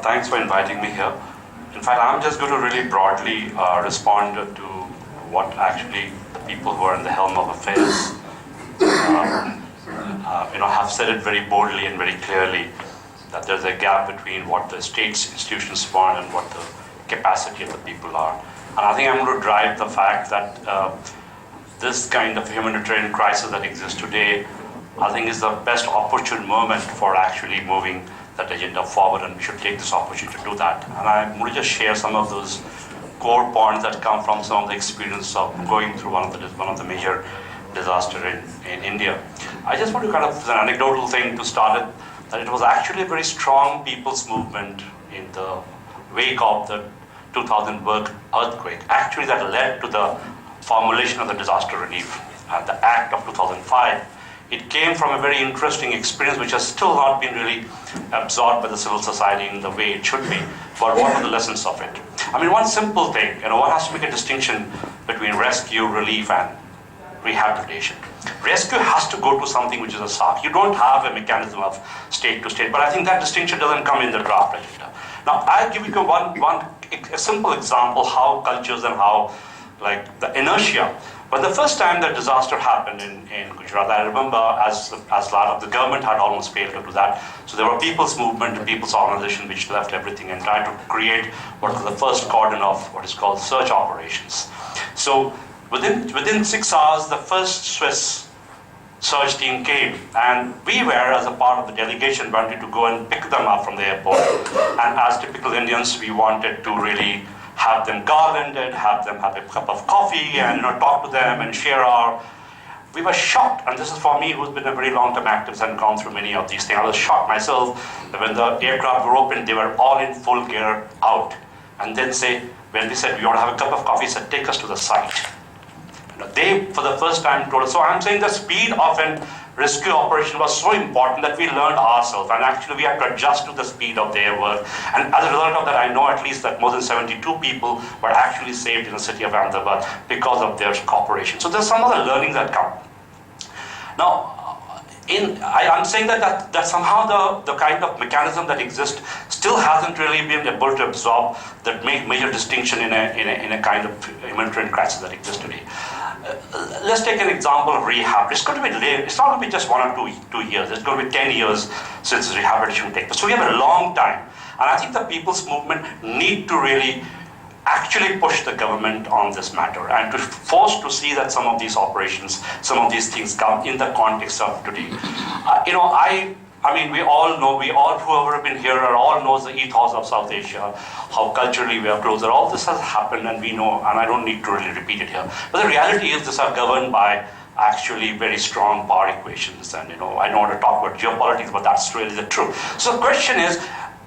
Thanks for inviting me here. In fact, I'm just going to really broadly respond to what actually the people who are in the helm of affairs have said it very boldly and very clearly, that there's a gap between what the state's institutions want and what the capacity of the people are. And I think I'm going to drive the fact that this kind of humanitarian crisis that exists today, I think is the best opportune moment for actually moving that agenda forward, and we should take this opportunity to do that. And I'm going to just share some of those core points that come from some of the experience of going through one of the major disaster in India. I just want to kind of, as an anecdotal thing to start it, that it was actually a very strong people's movement in the wake of the 2000 earthquake, actually that led to the formulation of the disaster relief and the Act of 2005. It came from a very interesting experience which has still not been really absorbed by the civil society in the way it should be. But what are the lessons of it? I mean, one simple thing, one has to make a distinction between rescue, relief, and rehabilitation. Rescue has to go to something which is a SAARC. You don't have a mechanism of state to state, but I think that distinction doesn't come in the draft agenda. Now, I'll give you a simple example how cultures and how, like, the inertia. But the first time that disaster happened in Gujarat, I remember as the government had almost failed to do that. So there were people's movement and people's organization which left everything and tried to create what was the first cordon of what is called search operations. So within 6 hours, the first Swiss search team came, and we were, as a part of the delegation, wanted to go and pick them up from the airport. And as typical Indians, we wanted to really have them garlanded, have them have a cup of coffee, and talk to them and share our. We were shocked, and this is for me, who's been a very long-term activist and gone through many of these things. I was shocked myself that when the aircraft were opened, they were all in full gear out. And then when we said we want to have a cup of coffee, said take us to the site. They, for the first time, told us. So I'm saying the speed of an rescue operation was so important that we learned ourselves, and actually we had to adjust to the speed of their work. And as a result of that, I know at least that more than 72 people were actually saved in the city of Ahmedabad because of their cooperation. So there's some other learnings that come. Now, I'm saying that somehow the kind of mechanism that exists still hasn't really been able to absorb that major distinction in a kind of humanitarian crisis that exists today. Let's take an example of rehab. It's going to be late. It's not going to be just 1 or 2 years. It's going to be 10 years since rehabilitation will take place. So we have a long time. And I think the people's movement need to really actually push the government on this matter and to force to see that some of these operations, some of these things come in the context of today. I mean, we all know, whoever have been here all knows the ethos of South Asia, how culturally we are closer. All this has happened and we know, and I don't need to really repeat it here. But the reality is these are governed by actually very strong power equations. And I don't want to talk about geopolitics, but that's really the truth. So the question is,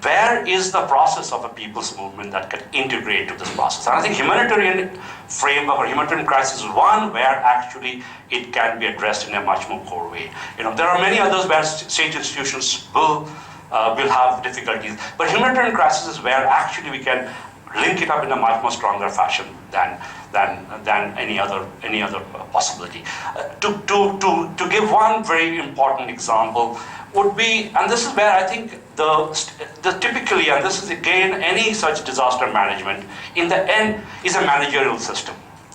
where is the process of a people's movement that can integrate to this process? And I think humanitarian framework or humanitarian crisis is one where actually it can be addressed in a much more core way. There are many others where state institutions will have difficulties, but humanitarian crisis is where actually we can link it up in a much more stronger fashion than any other possibility. To give one very important example would be, and this is where I think the typically, and this is again any such disaster management, in the end is a managerial system,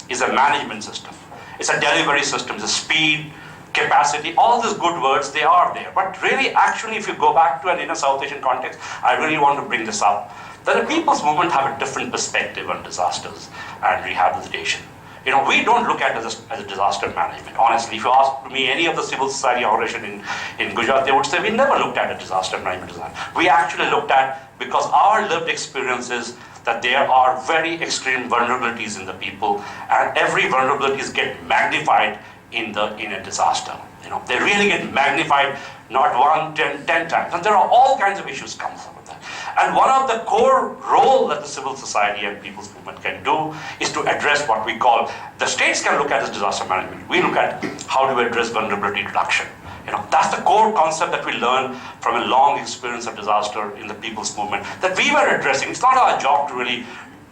is a management system, it's a delivery system, it's a speed, capacity, all these good words, they are there. But really, actually, if you go back to an inner South Asian context, I really want to bring this up, that the people's movement have a different perspective on disasters and rehabilitation. We don't look at it as a disaster management. Honestly, if you ask me any of the civil society organization in Gujarat, they would say we never looked at a disaster management design. We actually looked at, because our lived experience is that there are very extreme vulnerabilities in the people, and every vulnerabilities get magnified in a disaster. They really get magnified, not 1, 10 times. And there are all kinds of issues comes up with that. And one of the core role that the civil society and people's movement can do is to address what we call, the states can look at as disaster management. We look at how do we address vulnerability reduction. That's the core concept that we learned from a long experience of disaster in the people's movement that we were addressing. It's not our job to really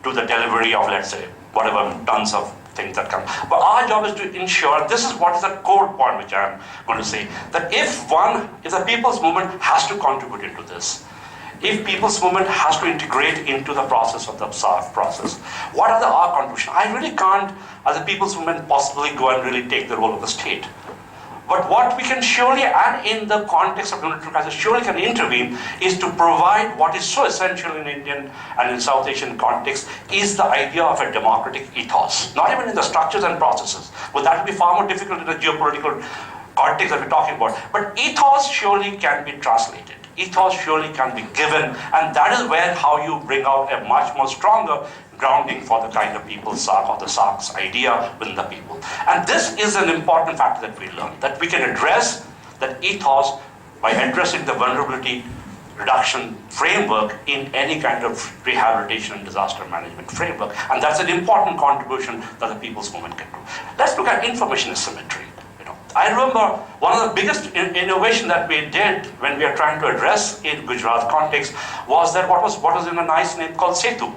do the delivery of, let's say, whatever tons of things that come. But our job is to ensure, this is what is the core point which I'm going to say, that if the people's movement has to contribute into this, if people's movement has to integrate into the process of the SAARC process, what are our contributions? I really can't, as a people's movement, possibly go and really take the role of the state. But what we can surely, and in the context of humanitarian crisis, surely can intervene, is to provide what is so essential in Indian and in South Asian context, is the idea of a democratic ethos. Not even in the structures and processes, but that will be far more difficult in the geopolitical context that we're talking about. But ethos surely can be translated. Ethos surely can be given, and that is where how you bring out a much more stronger grounding for the kind of people SAARC or the SAARC's idea within the people. And this is an important factor that we learn, that we can address that ethos by addressing the vulnerability reduction framework in any kind of rehabilitation and disaster management framework. And that's an important contribution that the people's movement can do. Let's look at information asymmetry. I remember one of the biggest innovation that we did when we are trying to address in Gujarat context was that what was in a nice name called Setu.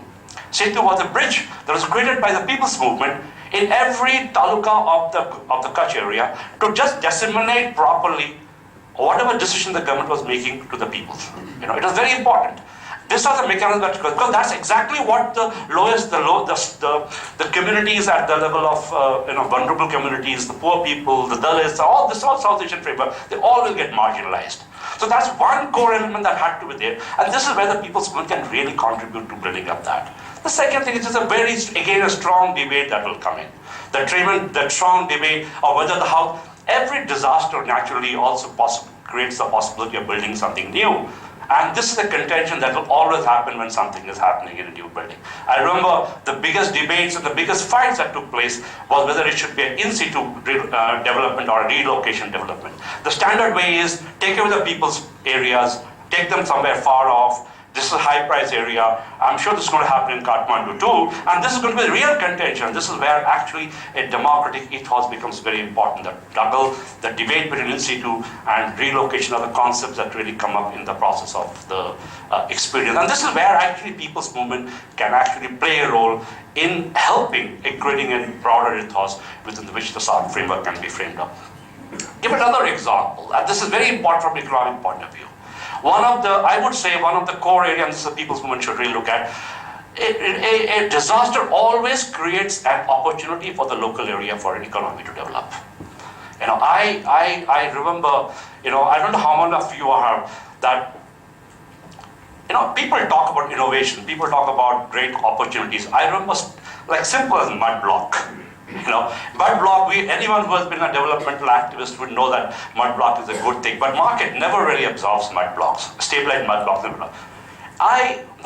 Setu was a bridge that was created by the people's movement in every taluka of the Kutch area to just disseminate properly whatever decision the government was making to the people. It was very important. This are the mechanisms that, because that's exactly what the communities at the level of vulnerable communities, the poor people, the Dalits, all South Asian framework, they all will get marginalized. So that's one core element that had to be there, and this is where the people's movement can really contribute to building up that. The second thing is just a strong debate that will come in. The strong debate of whether every disaster naturally also creates the possibility of building something new. And this is a contention that will always happen when something is happening in a new building. I remember the biggest debates and the biggest fights that took place was whether it should be an in situ development or a relocation development. The standard way is take away the people's areas, take them somewhere far off. This is a high-price area. I'm sure this is going to happen in Kathmandu too. And this is going to be a real contention. This is where actually a democratic ethos becomes very important. The debate between in situ and relocation are the concepts that really come up in the process of the experience. And this is where actually people's movement can actually play a role in helping in creating a broader ethos within which the SAARC framework can be framed up. Give another example. And this is very important from an economic point of view. One of the core areas the people's movement should really look at, a disaster always creates an opportunity for the local area for an economy to develop. I remember, I don't know how many of you are that, people talk about innovation, people talk about great opportunities. I remember like simple as mud block. Mud block, anyone who has been a developmental activist would know that mud block is a good thing, but market never really absorbs mud blocks, stabilized mud blocks.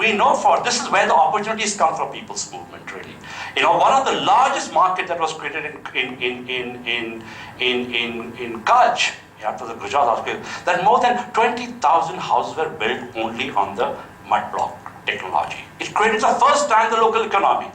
We know this is where the opportunities come from people's movement, really. One of the largest markets that was created in Kutch, after the Gujarat hospital, that more than 20,000 houses were built only on the mud block technology. It created the first time the local economy.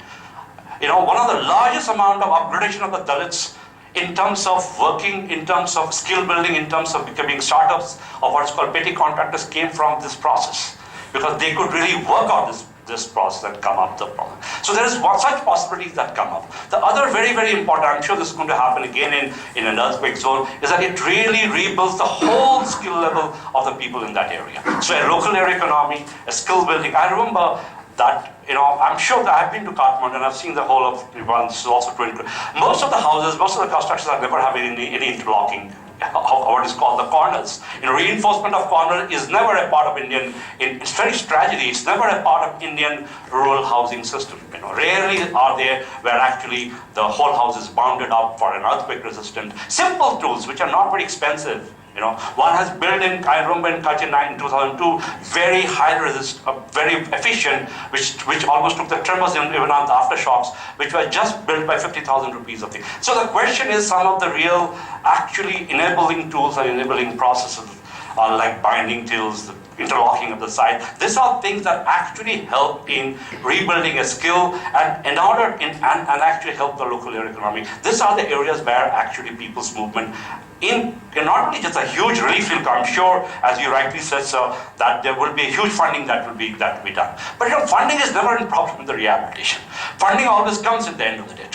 One of the largest amount of upgradation of the Dalits in terms of working, in terms of skill building, in terms of becoming startups of what is called petty contractors came from this process, because they could really work on this process and come up the problem. So there is such possibilities that come up. The other very, very important, I'm sure this is going to happen again in an earthquake zone, is that it really rebuilds the whole skill level of the people in that area. So a local area economy, a skill building. I remember that, I'm sure that I've been to Kathmandu and I've seen the whole of Nepal. This is also 20. Most of the houses, most of the constructions are never having any interlocking, what is called the corners. Reinforcement of corner is never a part of Indian, it's very tragedy, it's never a part of Indian rural housing system. Rarely are there where actually the whole house is bounded up for an earthquake resistant. Simple tools which are not very expensive. One has built I remember in Kutch in 2002, very high resist, very efficient, which almost took the tremors even on the aftershocks, which were just built by 50,000 rupees of thing. So the question is, some of the real actually enabling tools and enabling processes are like binding tools, the interlocking of the site. These are things that actually help in rebuilding a skill and actually help the local area economy. These are the areas where actually people's movement in not only just a huge relief will come, I'm sure, as you rightly said, so that there will be a huge funding that will be done. But funding is never a problem in the rehabilitation. Funding always comes at the end of the day.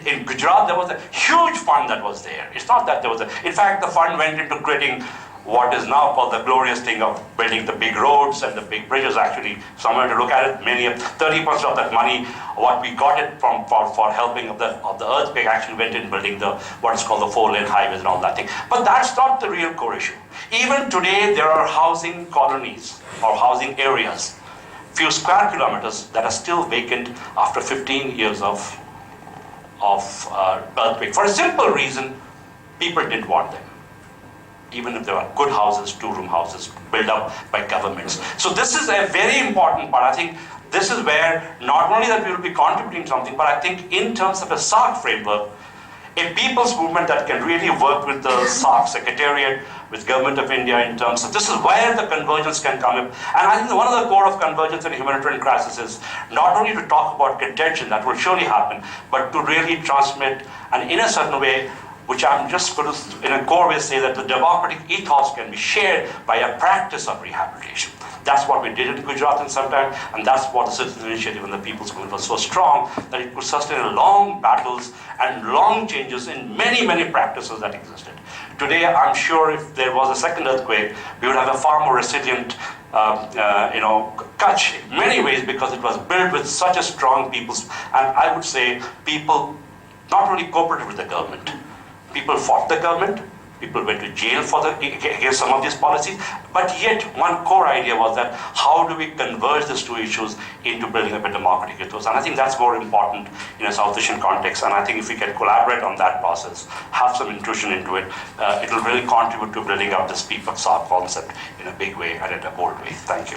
In Gujarat, there was a huge fund that was there. It's not that there was in fact, the fund went into creating what is now called the glorious thing of building the big roads and the big bridges. Actually, somewhere to look at it, 30% of that money, what we got it from for helping of the earthquake, actually went in building the what is called the 4-lane highways and all that thing. But that's not the real core issue. Even today, there are housing colonies or housing areas, few square kilometers, that are still vacant after 15 years of earthquake. For a simple reason, people didn't want them. Even if there are good houses, 2-room houses built up by governments. So this is a very important part. I think this is where not only that we will be contributing something, but I think in terms of a SAARC framework, a people's movement that can really work with the SAARC Secretariat, with Government of India in terms of, this is where the convergence can come in. And I think one of the core of convergence in a humanitarian crisis is not only to talk about contention, that will surely happen, but to really transmit, and in a certain way, which I'm just going to, in a core way, say that the democratic ethos can be shared by a practice of rehabilitation. That's what we did in Gujarat in some time, and that's what the citizen initiative and the people's movement was so strong that it could sustain long battles and long changes in many, many practices that existed. Today, I'm sure if there was a second earthquake, we would have a far more resilient Kutch in many ways, because it was built with such a strong people's, and I would say people not only cooperated with the government, people fought the government, people went to jail against some of these policies, but yet one core idea was that how do we converge these two issues into building up a democratic ethos? And I think that's more important in a South Asian context, and I think if we can collaborate on that process, have some intrusion into it, it will really contribute to building up this people SAARC concept in a big way and in a bold way. Thank you.